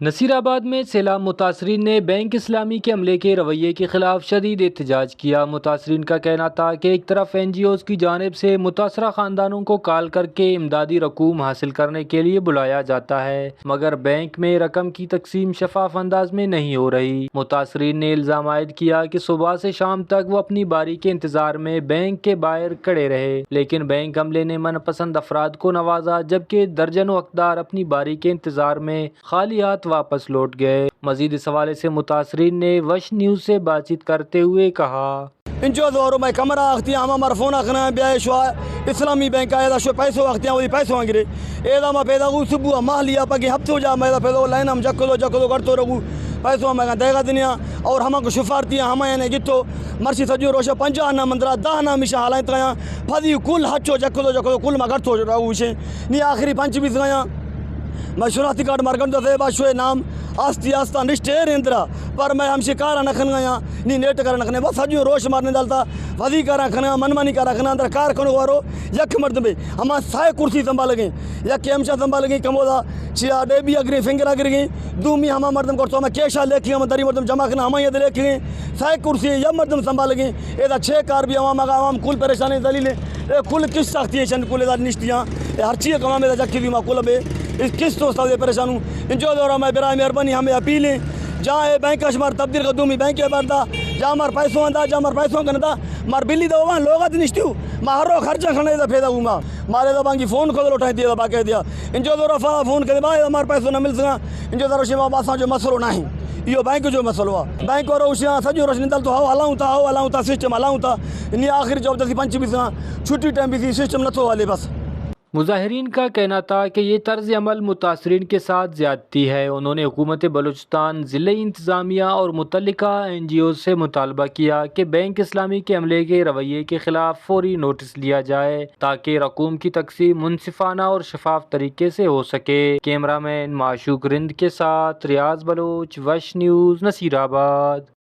نصیر آباد میں سیلاب متاثرین نے بینک اسلامی کے عملے کے رویے کے خلاف شدید احتجاج کیا۔ متاثرین کا کہنا تھا کہ ایک طرف این جی اوز کی جانب سے متاثرہ خاندانوں کو کال کر کے امدادی رقوم حاصل کرنے کے لیے بلایا جاتا ہے، مگر بینک میں رقم کی تقسیم شفاف انداز میں نہیں ہو رہی۔ متاثرین نے الزام عائد کیا کہ صبح سے شام تک وہ اپنی باری کے انتظار میں بینک کے باہر کھڑے رہے، لیکن بینک عملے نے من پسند افراد کو نوازا، جبکہ درجنوں حقدار اپنی باری کے انتظار میں خالی ہاتھ واپس لوٹ گئے۔ مزید اس حوالے سے متاثرین نے وش نیوز سے بات چیت کرتے ہوئے کہا: انچو دورو میں کمرہ آختی ہم ہمارا فون آخنا ہے بیائے شو اسلامی بینک آئے دا شو پیسو آختی ہیں وہی پیسو آنگرے ایدہ میں پیدا گو صبح ماہ لیا پاکی ہفتے ہو جا میں دا پیدا لائن ہم جکلو کرتو رہو پیسو ہمیں گا دیگا دنیا اور ہمیں کو شفارتی ہیں ہمیں یعنی گتو مرسی سجو روشا 50 آنا مندرہ 10 آنا میشا حالائیں تغیاں پھدی کل ہچو جکلو کل میں کرتو رہو اسے نی آخری 5 بھی تغیاں میں شناختی کارڈ مارکن تو دے باشوے نام آستی آستا نشتے رہندرہ پر میں ہم شکارہ نکھن گیا نی نیٹ کارہ نکھنے بس ہجو روش مارنے ڈالتا وزی کارہ کھنا منمانی کارہ کھنا اندر کار کنو وارو یک مرد میں ہما سائے کرسی سنبھال گئیں یک ہمشہ سنبھال گئیں کمودا چیا ڈے بھی اگریں فنگر اگر گئیں دومی ہما مردم کرتو ہمیں کیشا لے کے ہم دری مردم جمع کرنا ہمیں یہ لے کے گئیں سائے کرسی یا مردم سنبھال گئیں ایدہ 6 کار بھی عوام آگا عوام کل پریشانی دلیل ہے کل کس سختی ہے شن کل ادھا نشتیاں ہر چیز کمام ایدہ جکی بھی ماں کل بے اس کس تو استاد پریشانوں انجو دورہ میں برائے مہربانی ہمیں اپیلیں جہاں بینک اشمار تبدیل قدومی بینک بردا جہاں مار پیسوں آندا جہاں مار پیسوں کندا مار بلی دا وہاں لوگات نشتیو مارو خرچہ کھنے دا پیدا ہوں مارے دا بانگی فون کھول اٹھائیں دیا دا باقی دیا انجو دورہ فون کرے بائی مار پیسوں نہ مل سکا انجو دورہ شیما باساں جو مسئلہ نہیں یہ بینک جو مسئلہ ہوا بینک اور روشیاں سجو روشنی دل تو ہلاؤں تا سسٹم ہلاؤں تا انہی آخری جواب دسی 5 بھی سکا چھٹی ٹائم بھی سی سسٹم نہ تھو والے بس۔ مظاہرین کا کہنا تھا کہ یہ طرز عمل متاثرین کے ساتھ زیادتی ہے۔ انہوں نے حکومت بلوچستان، ضلعی انتظامیہ اور متعلقہ این جی اوز سے مطالبہ کیا کہ بینک اسلامی کے عملے کے رویے کے خلاف فوری نوٹس لیا جائے تاکہ رقوم کی تقسیم منصفانہ اور شفاف طریقے سے ہو سکے۔ کیمرہ مین معشوق رند کے ساتھ ریاض بلوچ، وش نیوز، نصیر آباد۔